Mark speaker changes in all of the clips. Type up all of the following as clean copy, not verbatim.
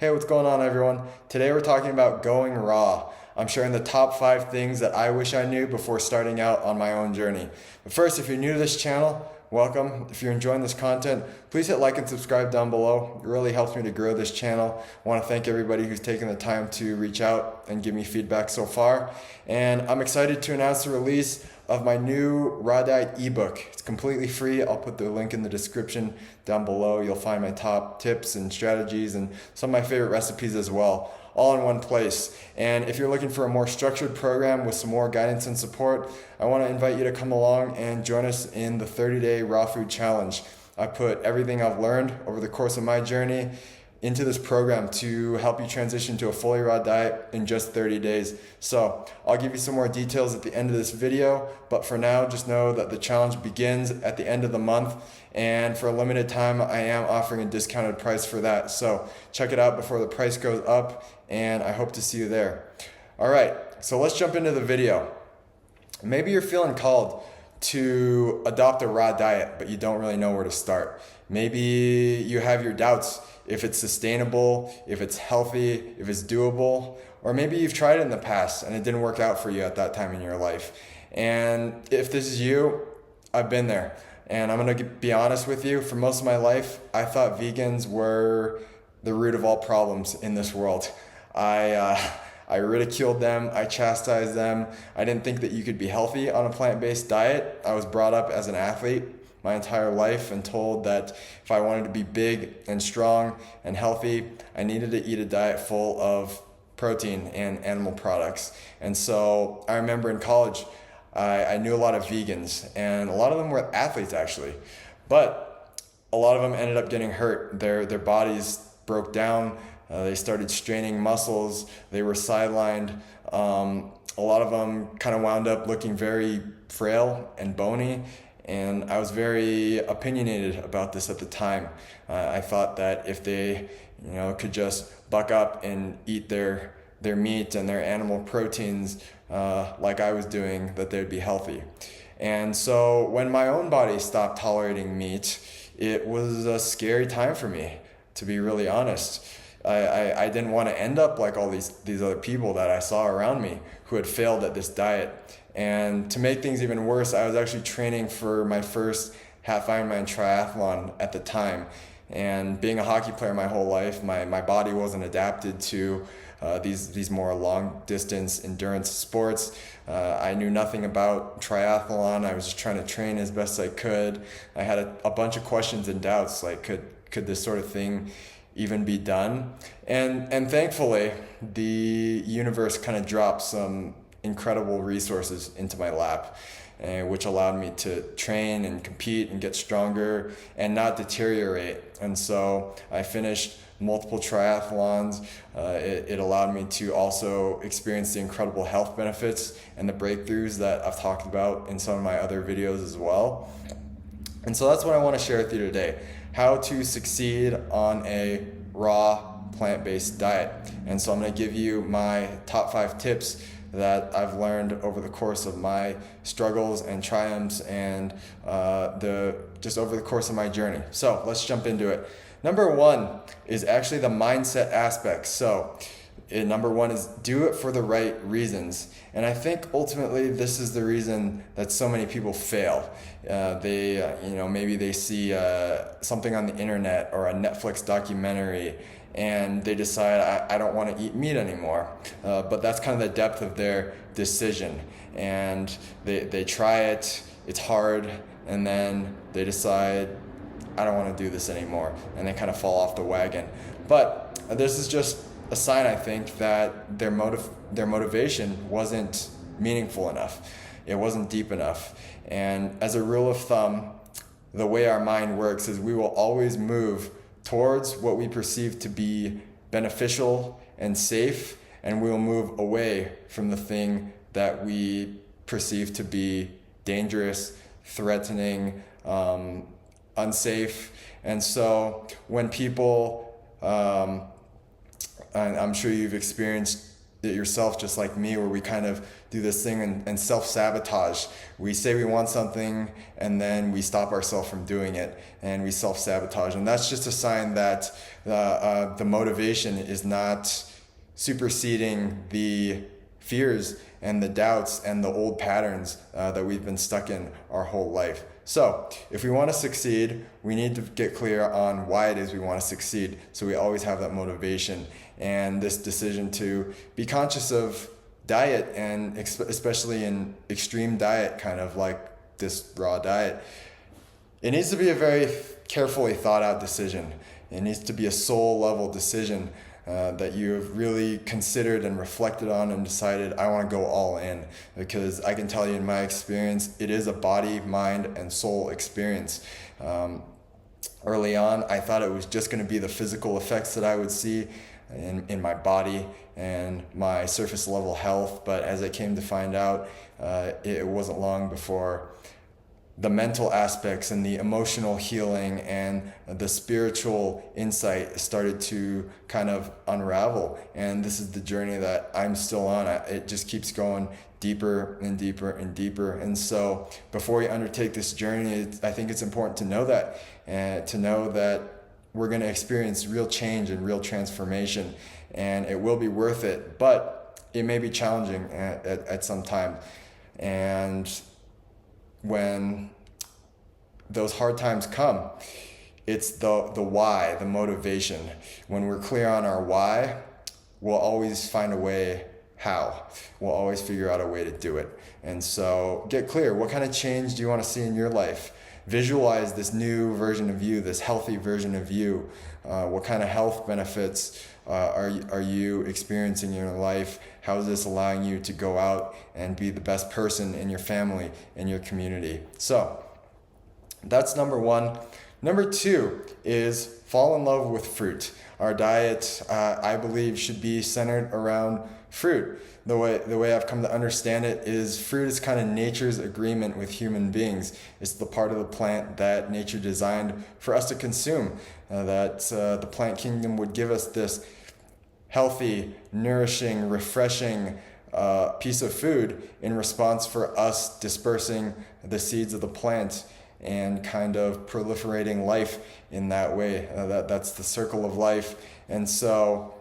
Speaker 1: Hey, what's going on, everyone? Today we're talking about going raw. I'm sharing the top 5 things that I wish I knew before starting out on my own journey. But first, if you're new to this channel, welcome. If you're enjoying this content, please hit like and subscribe down below. It really helps me to grow this channel. I want to thank everybody who's taken the time to reach out and give me feedback so far. And I'm excited to announce the release of my new Raw Diet ebook. It's completely free. I'll put the link in the description down below. You'll find my top tips and strategies and some of my favorite recipes as well, all in one place. And if you're looking for a more structured program with some more guidance and support, I want to invite you to come along and join us in the 30-day raw food challenge. I put everything I've learned over the course of my journey into this program to help you transition to a fully raw diet in just 30 days. So I'll give you some more details at the end of this video, but for now, just know that the challenge begins at the end of the month, and for a limited time, I am offering a discounted price for that. So check it out before the price goes up, and I hope to see you there. All right, so let's jump into the video. Maybe you're feeling called to adopt a raw diet, but you don't really know where to start. Maybe you have your doubts if it's sustainable, if it's healthy, if it's doable, or maybe you've tried it in the past and it didn't work out for you at that time in your life. And if this is you, I've been there. And I'm gonna be honest with you, for most of my life, I thought vegans were the root of all problems in this world. I ridiculed them, I chastised them. I didn't think that you could be healthy on a plant-based diet. I was brought up as an athlete my entire life and told that if I wanted to be big and strong and healthy, I needed to eat a diet full of protein and animal products. And so I remember in college, I knew a lot of vegans, and a lot of them were athletes actually, but a lot of them ended up getting hurt. Their bodies broke down. They started straining muscles. They were sidelined. A lot of them kind of wound up looking very frail and bony. And I was very opinionated about this at the time. I thought that if they, could just buck up and eat their meat and their animal proteins like I was doing, that they'd be healthy. And so when my own body stopped tolerating meat, it was a scary time for me, to be really honest. I didn't want to end up like all these other people that I saw around me who had failed at this diet. And to make things even worse, I was actually training for my first half Ironman triathlon at the time. And being a hockey player my whole life, my body wasn't adapted to these more long distance endurance sports. I knew nothing about triathlon. I was just trying to train as best I could. I had a bunch of questions and doubts, like could this sort of thing even be done? And thankfully, the universe kind of dropped some incredible resources into my lap, which allowed me to train and compete and get stronger and not deteriorate. And so I finished multiple triathlons. It allowed me to also experience the incredible health benefits and the breakthroughs that I've talked about in some of my other videos as well. And so that's what I want to share with you today: how to succeed on a raw plant-based diet. And so I'm going to give you my top 5 tips that I've learned over the course of my struggles and triumphs and just over the course of my journey. So let's jump into it. Number 1 is actually the mindset aspect. So number 1 is do it for the right reasons. And I think ultimately this is the reason that so many people fail. Maybe they see something on the internet or a Netflix documentary, and they decide, I don't want to eat meat anymore. But that's kind of the depth of their decision. And they try it, it's hard, and then they decide, I don't want to do this anymore. And they kind of fall off the wagon. But this is just a sign, I think, that their motivation wasn't meaningful enough. It wasn't deep enough. And as a rule of thumb, the way our mind works is we will always move towards what we perceive to be beneficial and safe, and we will move away from the thing that we perceive to be dangerous, threatening, unsafe. And so when people, and I'm sure you've experienced it yourself, just like me, where we kind of do this thing and self-sabotage. We say we want something and then we stop ourselves from doing it, and we self-sabotage. And that's just a sign that the motivation is not superseding the fears and the doubts and the old patterns that we've been stuck in our whole life. So if we want to succeed, we need to get clear on why it is we want to succeed, so we always have that motivation. And this decision to be conscious of diet, and especially in extreme diet, kind of like this raw diet, it needs to be a very carefully thought out decision. It needs to be a soul level decision that you have really considered and reflected on and decided, I want to go all in. Because I can tell you, in my experience, it is a body, mind, and soul experience. Early on, I thought it was just going to be the physical effects that I would see in my body and my surface level health, but as I came to find out, it wasn't long before the mental aspects and the emotional healing and the spiritual insight started to kind of unravel. And this is the journey that I'm still on. It just keeps going deeper and deeper and deeper. And so before we undertake this journey, I think it's important to know that, and to know that we're going to experience real change and real transformation, and it will be worth it, but it may be challenging at some time. And when those hard times come, it's the why, the motivation. When we're clear on our why, we'll always find a way how. We'll always figure out a way to do it. And so get clear. What kind of change do you want to see in your life? Visualize this new version of you, this healthy version of you. What kind of health benefits are you experiencing in your life? How is this allowing you to go out and be the best person in your family, in your community? So that's number one. Number two is fall in love with fruit. Our diet, I believe, should be centered around fruit. The way I've come to understand it is fruit is kind of nature's agreement with human beings. It's the part of the plant that nature designed for us to consume. The plant kingdom would give us this healthy, nourishing, refreshing piece of food in response for us dispersing the seeds of the plant and kind of proliferating life in that way. That's the circle of life. And so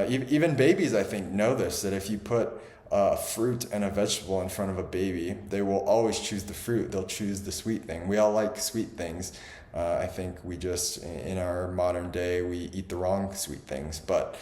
Speaker 1: even babies, I think, know this, that if you put a fruit and a vegetable in front of a baby, they will always choose the fruit. They'll choose the sweet thing. We all like sweet things. I think we just, in our modern day, we eat the wrong sweet things. But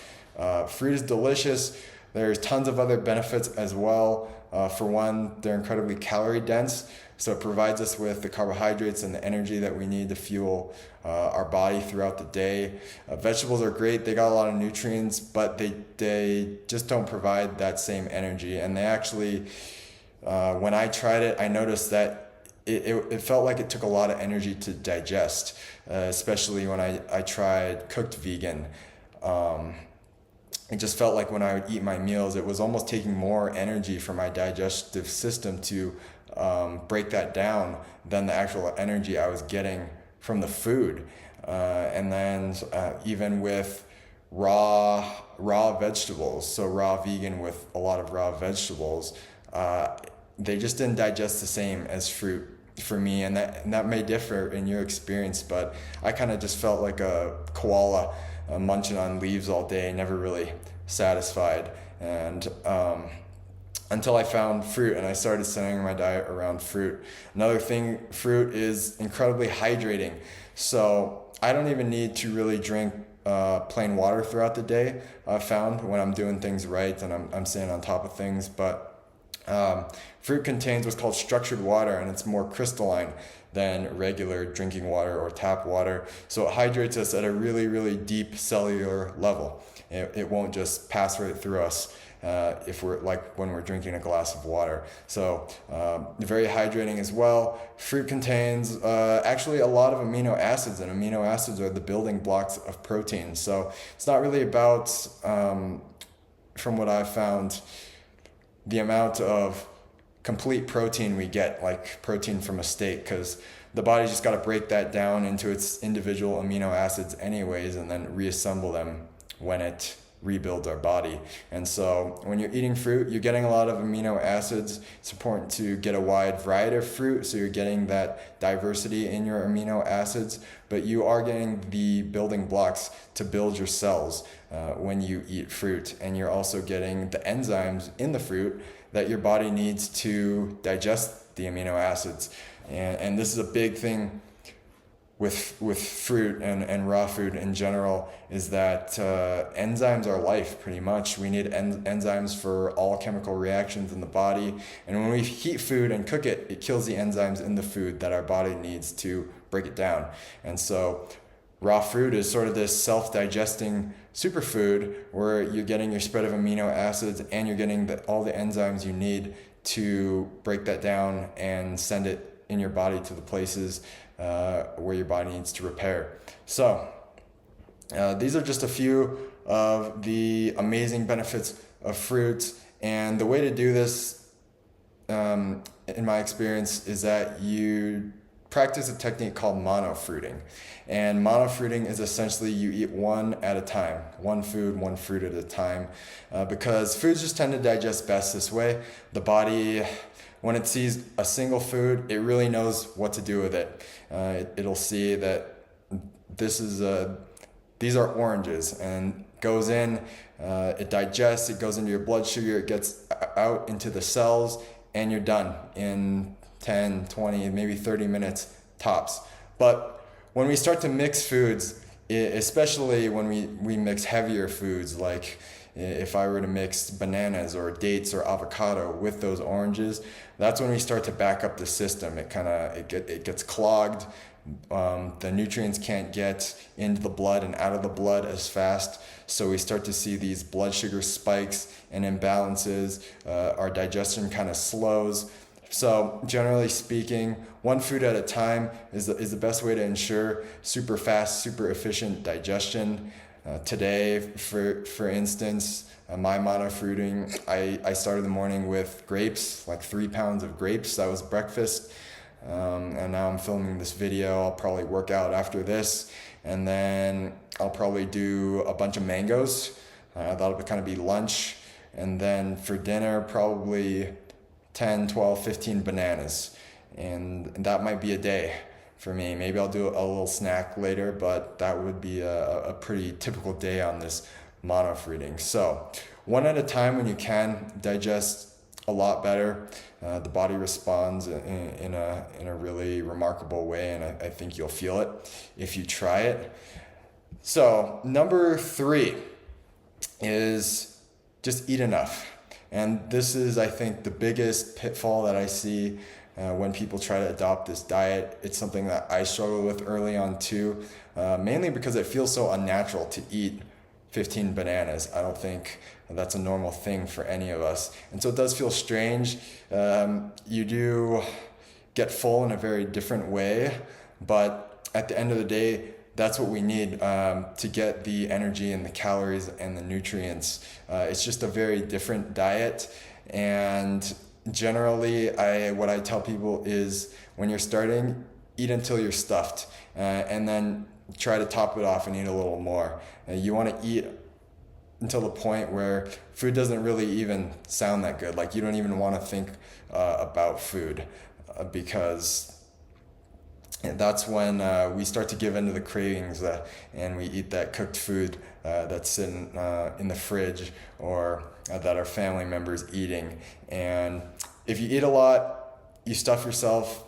Speaker 1: fruit is delicious. There's tons of other benefits as well. For one, they're incredibly calorie dense, so it provides us with the carbohydrates and the energy that we need to fuel our body throughout the day. Vegetables are great. They got a lot of nutrients, but they just don't provide that same energy. And they actually, when I tried it, I noticed that it felt like it took a lot of energy to digest, especially when I tried cooked vegan. It just felt like when I would eat my meals, it was almost taking more energy for my digestive system to break that down than the actual energy I was getting from the food. And then even with raw vegetables, so raw vegan with a lot of raw vegetables, they just didn't digest the same as fruit for me. And that may differ in your experience, but I kind of just felt like a koala munching on leaves all day, never really satisfied. And until I found fruit and I started centering my diet around fruit. Another thing, fruit is incredibly hydrating. So I don't even need to really drink plain water throughout the day, I've found, when I'm doing things right and I'm staying on top of things. But fruit contains what's called structured water, and it's more crystalline than regular drinking water or tap water. So it hydrates us at a really, really deep cellular level. It won't just pass right through us if we're like when we're drinking a glass of water. So very hydrating as well. Fruit contains actually a lot of amino acids, and amino acids are the building blocks of protein. So it's not really about, from what I've found, the amount of complete protein we get, like protein from a steak, because the body's just got to break that down into its individual amino acids anyways, and then reassemble them when it rebuild our body. And so when you're eating fruit, you're getting a lot of amino acids. It's important to get a wide variety of fruit, so you're getting that diversity in your amino acids, but you are getting the building blocks to build your cells when you eat fruit. And you're also getting the enzymes in the fruit that your body needs to digest the amino acids. And this is a big thing with fruit and raw food in general, is that enzymes are life, pretty much. We need enzymes for all chemical reactions in the body. And when we heat food and cook it, it kills the enzymes in the food that our body needs to break it down. And so raw fruit is sort of this self-digesting superfood where you're getting your spread of amino acids and you're getting all the enzymes you need to break that down and send it in your body to the places where your body needs to repair. So these are just a few of the amazing benefits of fruits. And the way to do this, in my experience, is that you practice a technique called monofruiting. And monofruiting is essentially you eat one at a time, one fruit at a time, because foods just tend to digest best this way. The body, when it sees a single food, it really knows what to do with it. It'll see that these are oranges, and goes in, it digests, it goes into your blood sugar, it gets out into the cells, and you're done in 10, 20, maybe 30 minutes tops. But when we start to mix foods, especially when we mix heavier foods, like if I were to mix bananas or dates or avocado with those oranges, that's when we start to back up the system. It gets clogged. The nutrients can't get into the blood and out of the blood as fast. So we start to see these blood sugar spikes and imbalances. Our digestion kind of slows. So generally speaking, one food at a time is the best way to ensure super fast, super efficient digestion. Today, for instance, my monofruiting, I started the morning with grapes, like 3 pounds of grapes. That was breakfast. And now I'm filming this video. I'll probably work out after this, and then I'll probably do a bunch of mangoes. That'll kind of be lunch. And then for dinner, probably 10, 12, 15 bananas. And that might be a day for me. Maybe I'll do a little snack later, but that would be a pretty typical day on this monofruiting. So one at a time, when you can, digest a lot better. The body responds in a really remarkable way, and I think you'll feel it if you try it. So number 3 is just eat enough. And this is, I think, the biggest pitfall that I see when people try to adopt this diet. It's something that I struggled with early on too, mainly because it feels so unnatural to eat 15 bananas. I don't think that's a normal thing for any of us. And so it does feel strange. You do get full in a very different way, but at the end of the day, that's what we need to get the energy and the calories and the nutrients. It's just a very different diet. And generally, what I tell people is, when you're starting, eat until you're stuffed, and then try to top it off and eat a little more. You want to eat until the point where food doesn't really even sound that good. Like, you don't even want to think about food, because that's when we start to give into the cravings, and we eat that cooked food that's sitting in the fridge, or that our family members eating. And if you eat a lot, you stuff yourself,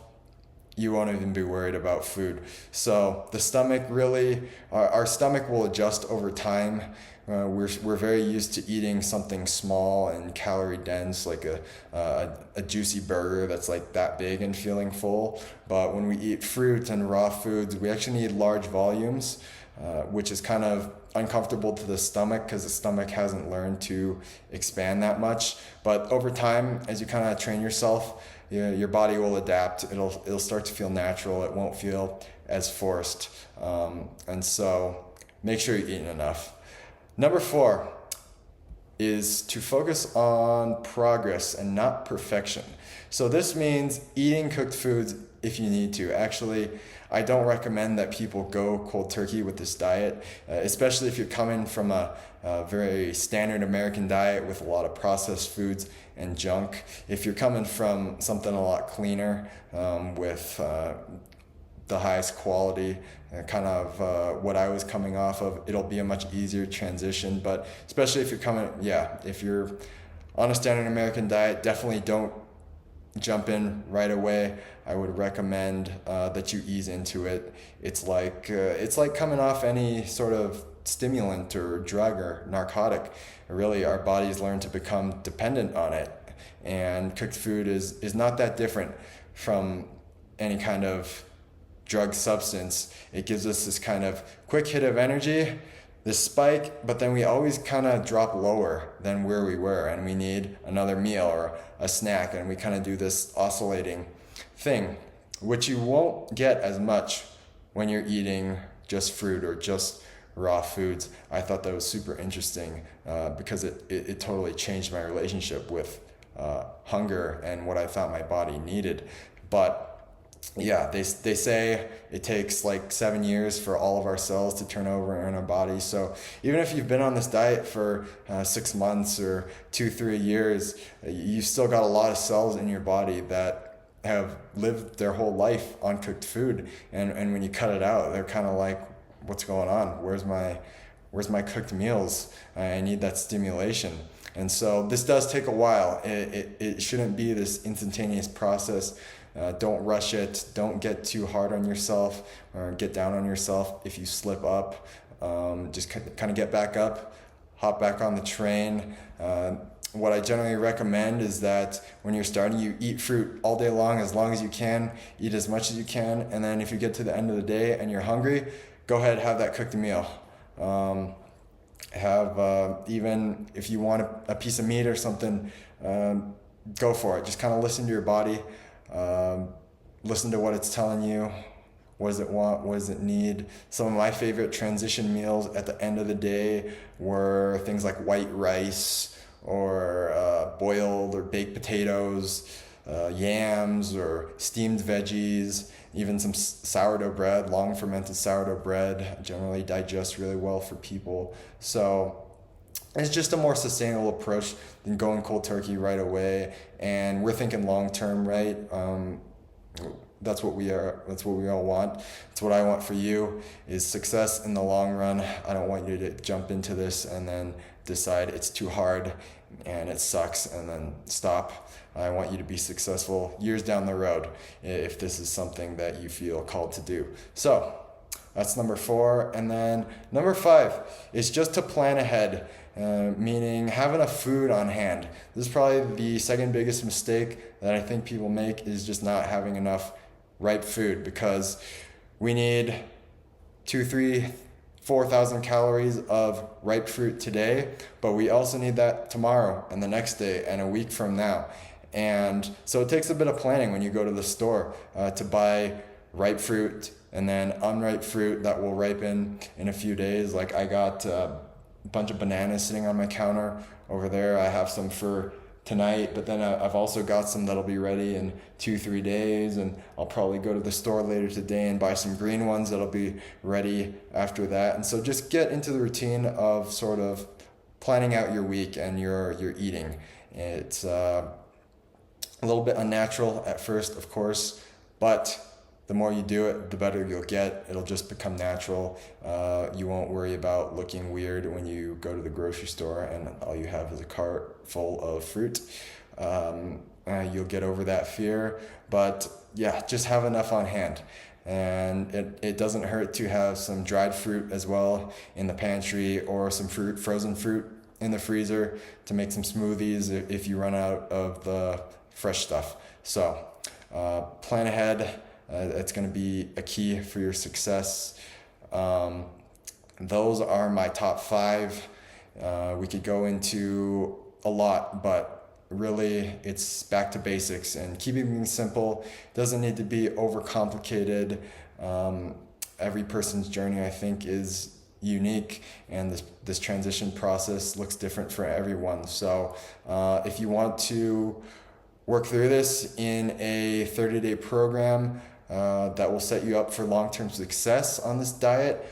Speaker 1: you won't even be worried about food. So the stomach really, our stomach will adjust over time. We're very used to eating something small and calorie dense, like a juicy burger that's like that big and feeling full. But when we eat fruit and raw foods, we actually need large volumes, which is kind of uncomfortable to the stomach, because the stomach hasn't learned to expand that much. But over time, as you kind of train yourself, your body will adapt. It'll start to feel natural. It won't feel as forced. And so make sure you're eating enough. Number 4 is to focus on progress and not perfection. So this means eating cooked foods if you need to. Actually, I don't recommend that people go cold turkey with this diet, especially if you're coming from a very standard American diet with a lot of processed foods and junk. If you're coming from something a lot cleaner, with the highest quality, kind of what I was coming off of, it'll be a much easier transition. But especially if you're on a standard American diet, definitely don't jump in right away. I would recommend that you ease into it. It's like coming off any sort of stimulant or drug or narcotic. Really, our bodies learn to become dependent on it, and cooked food is not that different from any kind of drug substance. It gives us this kind of quick hit of energy, this spike, but then we always kind of drop lower than where we were, and we need another meal or a snack, and we kind of do this oscillating thing, which you won't get as much when you're eating just fruit or just raw foods. I thought that was super interesting because it totally changed my relationship with hunger and what I thought my body needed. But yeah, they say it takes like 7 years for all of our cells to turn over in our body. So even if you've been on this diet for 6 months or 2-3 years, you've still got a lot of cells in your body that have lived their whole life on cooked food. And when you cut it out, they're kind of like, what's going on? Where's my cooked meals? I need that stimulation. And so this does take a while. It shouldn't be this instantaneous process. Don't rush it. Don't get too hard on yourself or get down on yourself if you slip up. Just kind of get back up, hop back on the train. What I generally recommend is that when you're starting, you eat fruit all day long as you can, eat as much as you can, and then if you get to the end of the day and you're hungry, go ahead, have that cooked meal. Even if you want a piece of meat or something, go for it. Just kind of listen to your body. Listen to what it's telling you. What does it want? What does it need? Some of my favorite transition meals at the end of the day were things like white rice or boiled or baked potatoes, yams or steamed veggies, even some sourdough bread. Long fermented sourdough bread generally digests really well for people. So it's just a more sustainable approach than going cold turkey right away. And we're thinking long term, right? That's what we are. That's what we all want. It's what I want for you, is success in the long run. I don't want you to jump into this and then decide it's too hard and it sucks and then stop. I want you to be successful years down the road if this is something that you feel called to do. So that's number 4. And then number 5 is just to plan ahead, meaning have enough food on hand. This is probably the second biggest mistake that I think people make, is just not having enough ripe food, because we need 2,000, 3,000, 4,000 calories of ripe fruit today, but we also need that tomorrow and the next day and a week from now. And so it takes a bit of planning when you go to the store to buy ripe fruit and then unripe fruit that will ripen in a few days. Like I got a bunch of bananas sitting on my counter over there. I have some for tonight, but then I've also got some that'll be ready in 2-3 days, and I'll probably go to the store later today and buy some green ones that'll be ready after that. And so just get into the routine of sort of planning out your week and your eating. It's a little bit unnatural at first, of course, but the more you do it, the better you'll get. It'll just become natural. You won't worry about looking weird when you go to the grocery store and all you have is a cart full of fruit. You'll get over that fear. But yeah, just have enough on hand. And it doesn't hurt to have some dried fruit as well in the pantry, or some frozen fruit in the freezer to make some smoothies if you run out of the fresh stuff. So plan ahead. It's going to be a key for your success. Those are my top 5. We could go into a lot, but really it's back to basics and keeping things simple. Doesn't need to be overcomplicated. Every person's journey, I think, is unique, and this transition process looks different for everyone. So if you want to work through this in a 30-day program that will set you up for long-term success on this diet,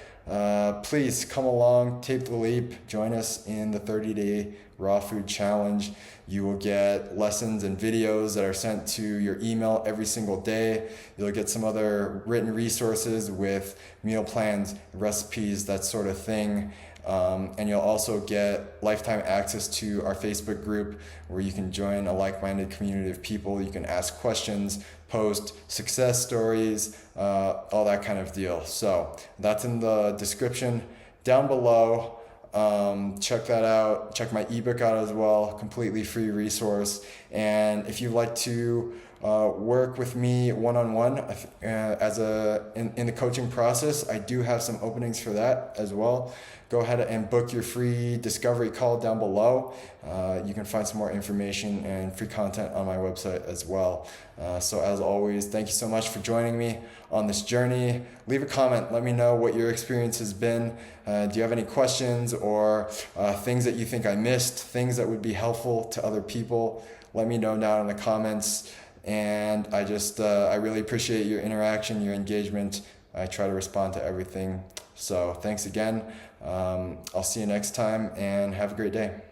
Speaker 1: please come along, take the leap, join us in the 30-day raw food challenge. You will get lessons and videos that are sent to your email every single day. You'll get some other written resources with meal plans, recipes, that sort of thing. And you'll also get lifetime access to our Facebook group where you can join a like-minded community of people. You can ask questions, post success stories, all that kind of deal. So that's in the description down below. Check that out. Check my ebook out as well, completely free resource. And if you'd like to work with me one-on-one in the coaching process, I do have some openings for that as well. Go ahead and book your free discovery call down below. You can find some more information and free content on my website as well. So as always, thank you so much for joining me on this journey. Leave a comment. Let me know what your experience has been. Do you have any questions or things that you think I missed, things that would be helpful to other people? Let me know down in the comments. And I really appreciate your interaction, your engagement. I try to respond to everything. So thanks again. I'll see you next time, and have a great day.